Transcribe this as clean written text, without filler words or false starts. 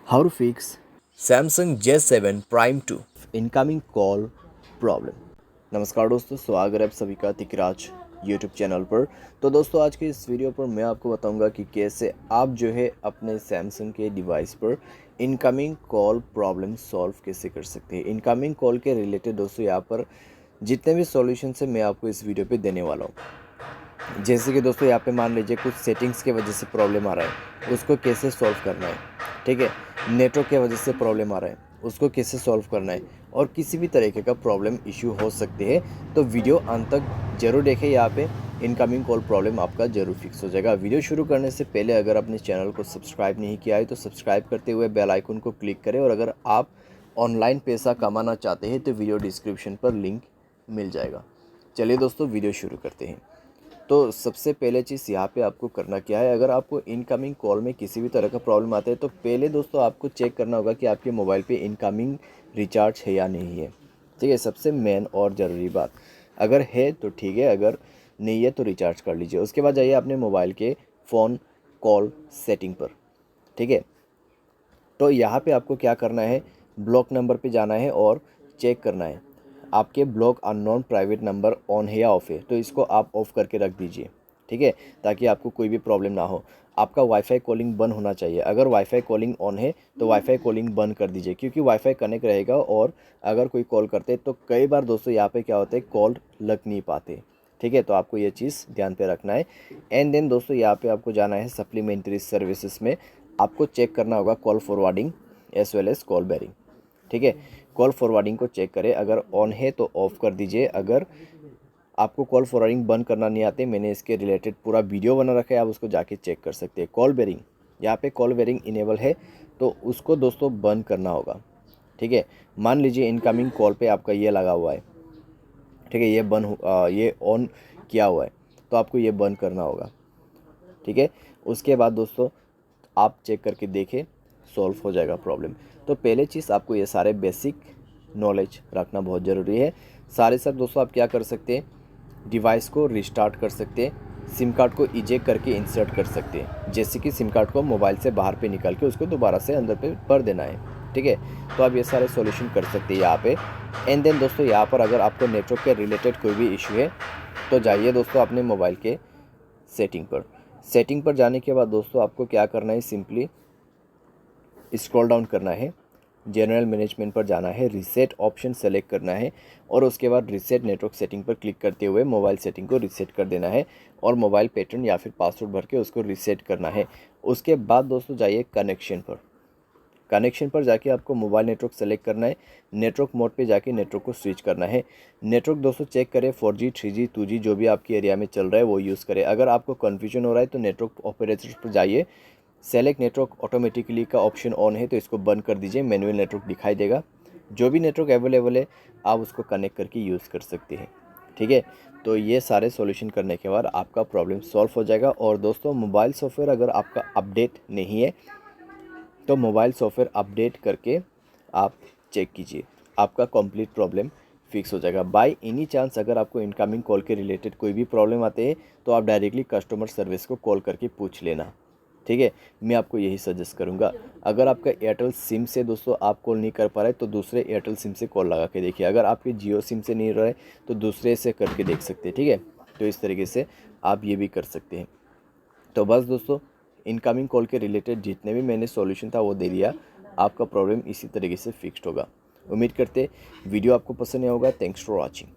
How to fix Samsung J7 Prime 2। incoming call problem. नमस्कार दोस्तों, स्वागत है आप सभी का तिकराज यूट्यूब चैनल पर। तो दोस्तों, आज के इस वीडियो पर मैं आपको बताऊंगा कि कैसे आप जो है अपने सैमसंग के डिवाइस पर इनकमिंग कॉल प्रॉब्लम सॉल्व कैसे कर सकते हैं। इनकमिंग कॉल के रिलेटेड दोस्तों यहाँ पर जितने भी सॉल्यूशन है मैं आपको इस वीडियो पे देने वाला हूँ। जैसे कि दोस्तों यहाँ पे मान लीजिए कुछ सेटिंग्स की वजह से प्रॉब्लम आ रहा है, उसको कैसे सॉल्व करना है। ठीक है, नेटवर्क की वजह से प्रॉब्लम आ रहा है, उसको कैसे सॉल्व करना है, और किसी भी तरीके का प्रॉब्लम इशू हो सकते हैं। तो वीडियो अंत तक जरूर देखें, यहाँ पे इनकमिंग कॉल प्रॉब्लम आपका जरूर फिक्स हो जाएगा। वीडियो शुरू करने से पहले अगर अपने चैनल को सब्सक्राइब नहीं किया है तो सब्सक्राइब करते हुए बेल आइकन को क्लिक करें, और अगर आप ऑनलाइन पैसा कमाना चाहते हैं तो वीडियो डिस्क्रिप्शन पर लिंक मिल जाएगा। चलिए दोस्तों, वीडियो शुरू करते हैं। तो सबसे पहले चीज़ यहाँ पे आपको करना क्या है, अगर आपको इनकमिंग कॉल में किसी भी तरह का प्रॉब्लम आता है तो पहले दोस्तों आपको चेक करना होगा कि आपके मोबाइल पे इनकमिंग रिचार्ज है या नहीं है। ठीक है, सबसे मेन और ज़रूरी बात, अगर है तो ठीक है, अगर नहीं है तो रिचार्ज कर लीजिए। उसके बाद जाइए अपने मोबाइल के फ़ोन कॉल सेटिंग पर। ठीक है, तो यहाँ पे आपको क्या करना है, ब्लॉक नंबर पे जाना है और चेक करना है आपके block unknown private number on है या ऑफ है। तो इसको आप ऑफ करके रख दीजिए। ठीक है, ताकि आपको कोई भी प्रॉब्लम ना हो। आपका वाईफाई कॉलिंग बंद होना चाहिए। अगर वाईफाई कॉलिंग ऑन है तो वाईफाई कॉलिंग बंद कर दीजिए, क्योंकि वाईफाई कनेक्ट रहेगा और अगर कोई कॉल करते हैं तो कई बार दोस्तों यहाँ पे क्या होता है, कॉल लग नहीं पाते। ठीक है, तो आपको ये चीज़ ध्यान पे रखना है। एंड देन दोस्तों यहाँ पे आपको जाना है सप्लीमेंट्री सर्विसेज में। आपको चेक करना होगा call forwarding as well as call barring. ठीक है, कॉल फॉरवर्डिंग को चेक करें, अगर ऑन है तो ऑफ़ कर दीजिए। अगर आपको कॉल फॉरवर्डिंग बंद करना नहीं आते, मैंने इसके रिलेटेड पूरा वीडियो बना रखा है, आप उसको जाके चेक कर सकते हैं। कॉल बेरिंग, यहाँ पे कॉल बेरिंग इनेबल है तो उसको दोस्तों बंद करना होगा। ठीक है, मान लीजिए इनकमिंग कॉल पे आपका ये लगा हुआ है। ठीक है, ये ऑन किया हुआ है तो आपको ये बंद करना होगा। ठीक है, उसके बाद दोस्तों आप चेक करके देखें, सॉल्व हो जाएगा प्रॉब्लम। तो पहले चीज़ आपको ये सारे बेसिक नॉलेज रखना बहुत ज़रूरी है। सारे साथ दोस्तों आप क्या कर सकते हैं, डिवाइस को रिस्टार्ट कर सकते हैं, सिम कार्ड को इजेक्ट करके इंसर्ट कर सकते हैं। जैसे कि सिम कार्ड को मोबाइल से बाहर पे निकाल के उसको दोबारा से अंदर पे भर देना है। ठीक है, तो आप ये सारे सॉल्यूशन कर सकते हैं यहाँ पे। एंड देन दोस्तों यहाँ पर अगर आपको नेटवर्क के रिलेटेड कोई भी इशू है तो जाइए दोस्तों अपने मोबाइल के सेटिंग पर जाने के बाद दोस्तों आपको क्या करना है, सिंपली स्क्रॉल डाउन करना है, जनरल मैनेजमेंट पर जाना है, रीसेट ऑप्शन सेलेक्ट करना है, और उसके बाद रीसेट नेटवर्क सेटिंग पर क्लिक करते हुए मोबाइल सेटिंग को रीसेट कर देना है, और मोबाइल पैटर्न या फिर पासवर्ड भर के उसको रीसेट करना है। उसके बाद दोस्तों जाइए कनेक्शन पर जाके आपको मोबाइल नेटवर्क सेलेक्ट करना है, नेटवर्क मोड पे जाके नेटवर्क को स्विच करना है। नेटवर्क दोस्तों चेक करें 4G 3G 2G जो भी आपके एरिया में चल रहा है वो यूज़ करें। अगर आपको कन्फ्यूजन हो रहा है तो नेटवर्क ऑपरेटर्स पर जाइए, सेलेक्ट नेटवर्क ऑटोमेटिकली का ऑप्शन ऑन है तो इसको बंद कर दीजिए, मैनुअल नेटवर्क दिखाई देगा। जो भी नेटवर्क अवेलेबल है आप उसको कनेक्ट करके यूज़ कर सकते हैं। ठीक है, तो ये सारे सॉल्यूशन करने के बाद आपका प्रॉब्लम सॉल्व हो जाएगा। और दोस्तों मोबाइल सॉफ्टवेयर अगर आपका अपडेट नहीं है तो मोबाइल सॉफ्टवेयर अपडेट करके आप चेक कीजिए, आपका कंप्लीट प्रॉब्लम फिक्स हो जाएगा। बाय एनी चांस अगर आपको इनकमिंग कॉल के रिलेटेड कोई भी प्रॉब्लम आते हैं तो आप डायरेक्टली कस्टमर सर्विस को कॉल करके पूछ लेना। ठीक है, मैं आपको यही सजेस्ट करूंगा। अगर आपका एयरटेल सिम से दोस्तों आप कॉल नहीं कर पा रहे तो दूसरे एयरटेल सिम से कॉल लगा के देखिए। अगर आपके जियो सिम से नहीं रहे तो दूसरे से करके देख सकते हैं। ठीक है, तो इस तरीके से आप ये भी कर सकते हैं। तो बस दोस्तों, इनकमिंग कॉल के रिलेटेड जितने भी मैंने सॉल्यूशन था वो दे दिया, आपका प्रॉब्लम इसी तरीके से फिक्स्ड होगा। उम्मीद करते वीडियो आपको पसंद आया होगा। Thanks for watching.